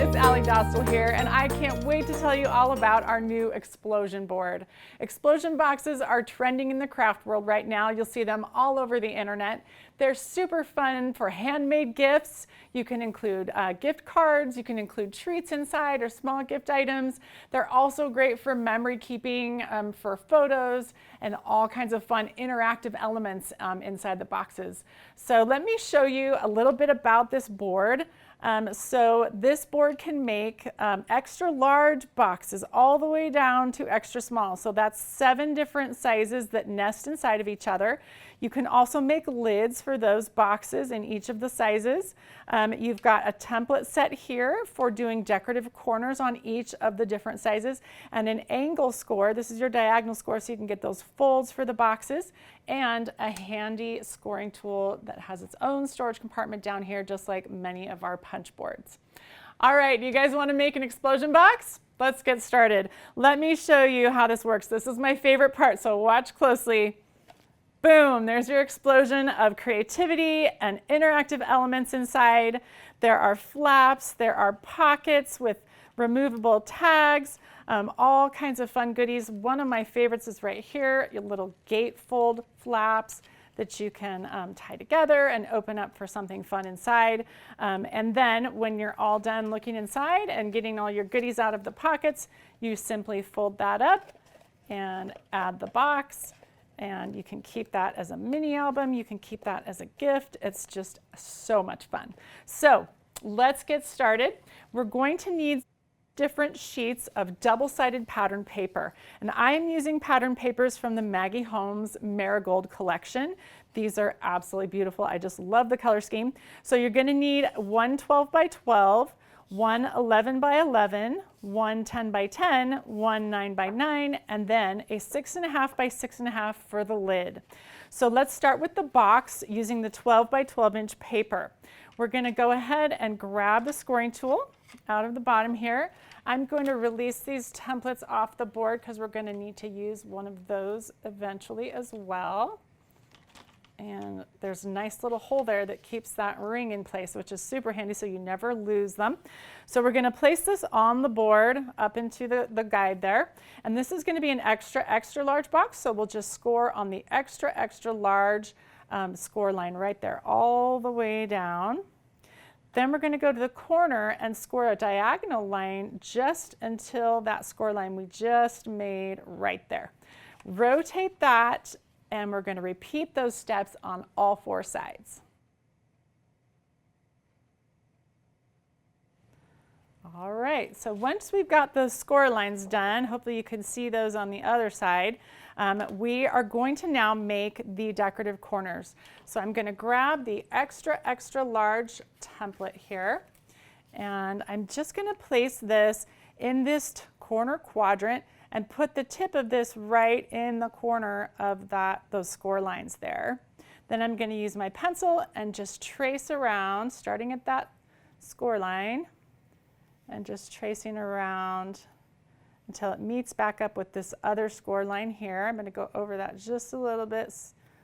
it's Aly Dosdall here, and I can't wait to tell you all about our new explosion board. Explosion boxes are trending in the craft world right now. You'll see them all over the internet. They're super fun for handmade gifts. You can include gift cards, you can include treats inside or small gift items. They're also great for memory keeping, for photos, and all kinds of fun interactive elements inside the boxes. So let me show you a little bit about this board. So this board can make extra large boxes all the way down to extra small. So that's 7 different sizes that nest inside of each other. You can also make lids for those boxes in each of the sizes. You've got a template set here for doing decorative corners on each of the different sizes, and an angle score. This is your diagonal score, so you can get those folds for the boxes, and a handy scoring tool that has its own storage compartment down here, just like many of our punch boards. All right, you guys want to make an explosion box? Let's get started. Let me show you how this works. This is my favorite part, so watch closely. Boom, there's your explosion of creativity and interactive elements inside. There are flaps, there are pockets with removable tags, all kinds of fun goodies. One of my favorites is right here, your little gatefold flaps that you can tie together and open up for something fun inside. And then when you're all done looking inside and getting all your goodies out of the pockets, you simply fold that up and add the box. And you can keep that as a mini album. You can keep that as a gift. It's just so much fun. So let's get started. We're going to need different sheets of double-sided pattern paper. And I am using pattern papers from the Maggie Holmes Marigold collection. These are absolutely beautiful. I just love the color scheme. So you're going to need one 12 by 12, one 11 by 11, one 10 by 10, one 9 by 9, and then a 6.5 by 6.5 for the lid. So let's start with the box using the 12 by 12 inch paper. We're going to go ahead and grab the scoring tool out of the bottom here. I'm going to release these templates off the board because we're going to need to use one of those eventually as well. And there's a nice little hole there that keeps that ring in place, which is super handy so you never lose them. So we're going to place this on the board up into the guide there. And this is going to be an extra large box, so we'll just score on the extra large score line right there all the way down. Then we're going to go to the corner and score a diagonal line just until that score line we just made right there. Rotate that, and we're going to repeat those steps on all 4 sides. All right, so once we've got those score lines done, hopefully you can see those on the other side, we are going to now make the decorative corners. So I'm going to grab the extra large template here, and I'm just going to place this in this corner quadrant and put the tip of this right in the corner of those score lines there. Then I'm going to use my pencil and just trace around, starting at that score line, and just tracing around until it meets back up with this other score line here. I'm going to go over that just a little bit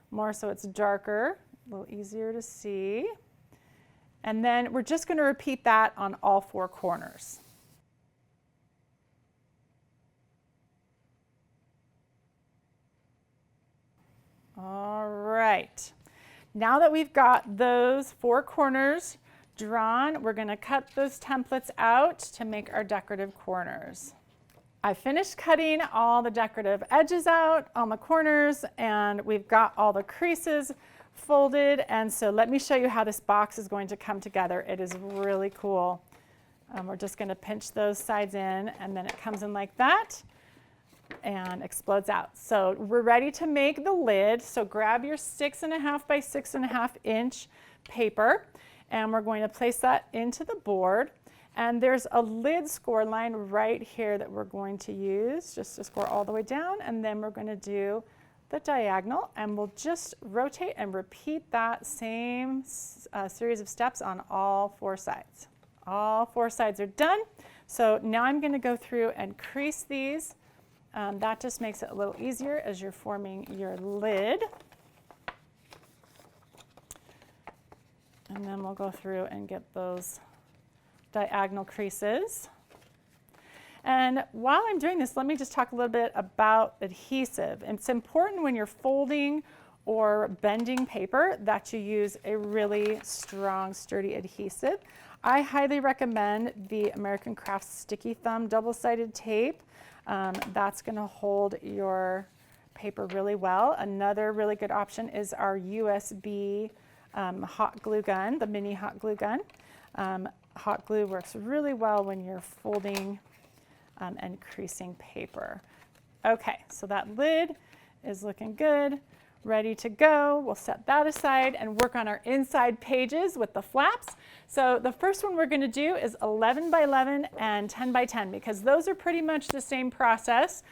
more so it's darker, a little easier to see. And then we're just going to repeat that on all 4 corners. All right, now that we've got those 4 corners drawn, we're going to cut those templates out to make our decorative corners. I finished cutting all the decorative edges out on the corners, and we've got all the creases folded, and so let me show you how this box is going to come together. It is really cool. We're just going to pinch those sides in, and then it comes in like that and explodes out. So we're ready to make the lid. So grab your 6.5 by 6.5 inch paper, and we're going to place that into the board. And there's a lid score line right here that we're going to use just to score all the way down, and then we're going to do the diagonal, and we'll just rotate and repeat that same series of steps on all 4 sides. All 4 sides are done. So now I'm going to go through and crease these. That just makes it a little easier as you're forming your lid. And then we'll go through and get those diagonal creases. And while I'm doing this, let me just talk a little bit about adhesive. It's important when you're folding or bending paper that you use a really strong, sturdy adhesive. I highly recommend the American Crafts Sticky Thumb double-sided tape. That's going to hold your paper really well. Another really good option is our USB hot glue gun, the mini hot glue gun. Hot glue works really well when you're folding and creasing paper. Okay, so that lid is looking good, ready to go. We'll set that aside and work on our inside pages with the flaps. So the first one we're going to do is 11 by 11 and 10 by 10 because those are pretty much the same process.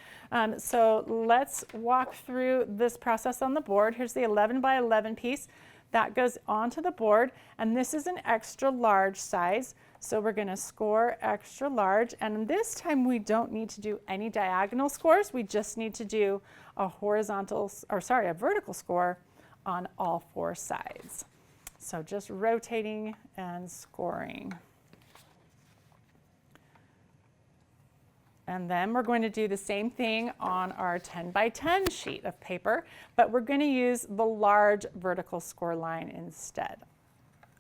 So let's walk through this process on the board. Here's the 11 by 11 piece that goes onto the board, and this is an extra large size. So we're going to score extra large, and this time we don't need to do any diagonal scores. We just need to do a vertical score on all four sides. So just rotating and scoring. And then we're going to do the same thing on our 10 by 10 sheet of paper, but we're going to use the large vertical score line instead.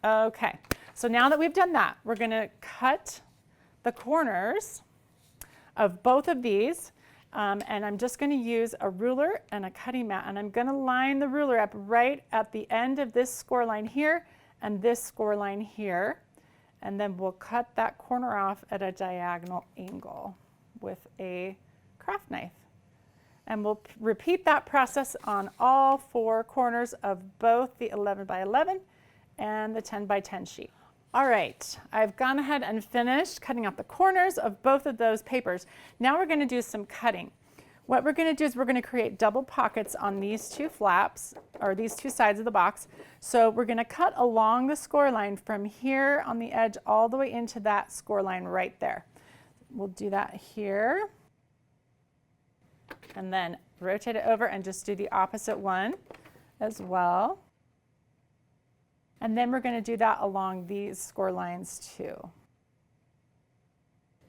Okay, so now that we've done that, we're going to cut the corners of both of these, and I'm just going to use a ruler and a cutting mat, and I'm going to line the ruler up right at the end of this score line here and this score line here, and then we'll cut that corner off at a diagonal angle with a craft knife. And we'll repeat that process on all four corners of both the 11 by 11 and the 10 by 10 sheet. All right, I've gone ahead and finished cutting out the corners of both of those papers. Now we're going to do some cutting. What we're going to do is we're going to create double pockets on these two flaps, or these two sides of the box. So we're going to cut along the score line from here on the edge all the way into that score line right there. We'll do that here. And then rotate it over and just do the opposite one as well. And then we're going to do that along these score lines too.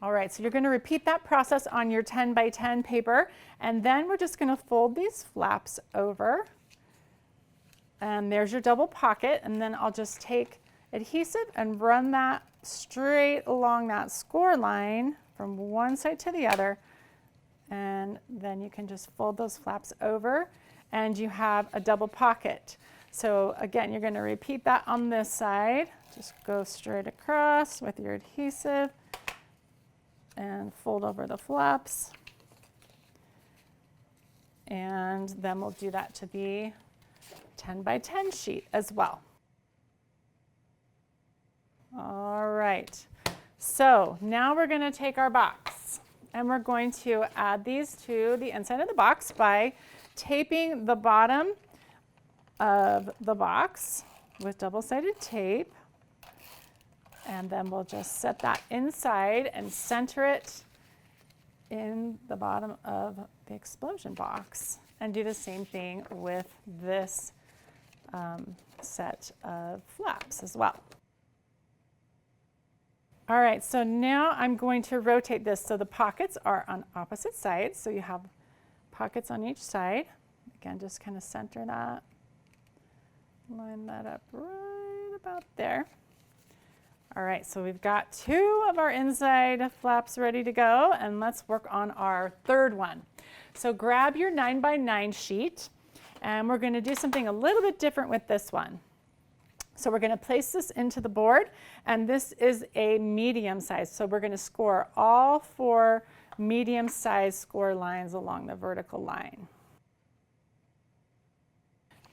All right, so you're going to repeat that process on your 10 by 10 paper, and then we're just going to fold these flaps over. And there's your double pocket, and then I'll just take adhesive and run that straight along that score line from one side to the other, and then you can just fold those flaps over and you have a double pocket. So again, you're going to repeat that on this side. Just go straight across with your adhesive and fold over the flaps, and then we'll do that to the 10 by 10 sheet as well. All right, so now we're going to take our box and we're going to add these to the inside of the box by taping the bottom of the box with double-sided tape, and then we'll just set that inside and center it in the bottom of the explosion box, and do the same thing with this set of flaps as well. All right, so now I'm going to rotate this so the pockets are on opposite sides. So you have pockets on each side. Again, just kind of center that, line that up right about there. All right, so we've got two of our inside flaps ready to go, and let's work on our third one. So grab your 9 by 9 sheet, and we're going to do something a little bit different with this one. So we're going to place this into the board, and this is a medium size. So we're going to score all four medium size score lines along the vertical line.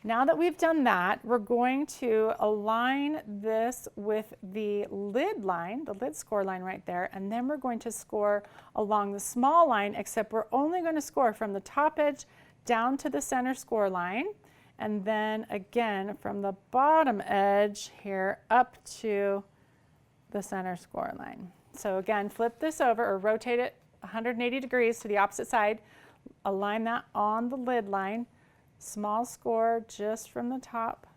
Now that we've done that, we're going to align this with the lid line, the lid score line right there, and then we're going to score along the small line, except we're only going to score from the top edge down to the center score line, and then again from the bottom edge here up to the center score line. So again, flip this over or rotate it 180 degrees to the opposite side, align that on the lid line, small score just from the top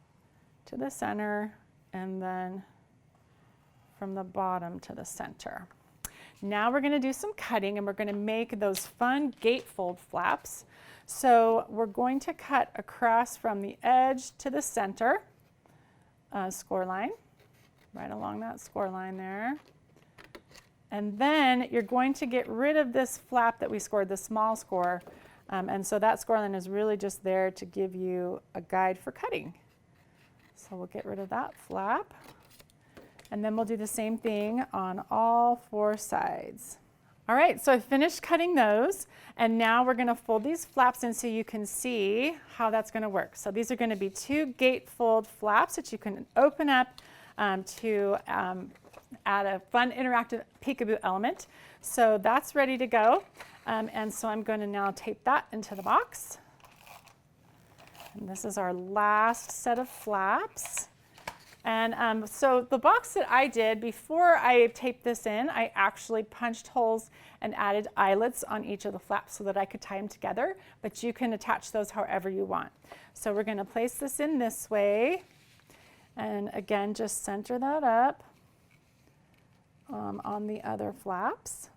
to the center, and then from the bottom to the center. Now we're going to do some cutting, and we're going to make those fun gatefold flaps. So we're going to cut across from the edge to the center, score line, right along that score line there. And then you're going to get rid of this flap that we scored, the small score. And so that score line is really just there to give you a guide for cutting. So we'll get rid of that flap. And then we'll do the same thing on all 4 sides. All right, so I finished cutting those, and now we're going to fold these flaps in so you can see how that's going to work. So these are going to be 2 gatefold flaps that you can open up to add a fun interactive peekaboo element. So that's ready to go, and so I'm going to now tape that into the box. And this is our last set of flaps. And so the box that I did, before I taped this in, I actually punched holes and added eyelets on each of the flaps so that I could tie them together, but you can attach those however you want. So we're going to place this in this way, and again, just center that up on the other flaps.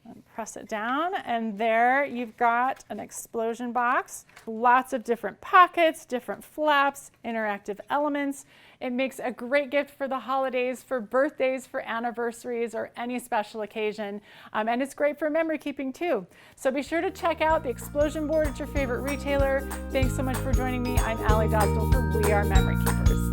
And press it down, and there you've got an explosion box. Lots of different pockets, different flaps, interactive elements. It makes a great gift for the holidays, for birthdays, for anniversaries, or any special occasion. And it's great for memory keeping too. So be sure to check out the explosion board at your favorite retailer. Thanks so much for joining me. I'm Aly Dosdall for We Are Memory Keepers.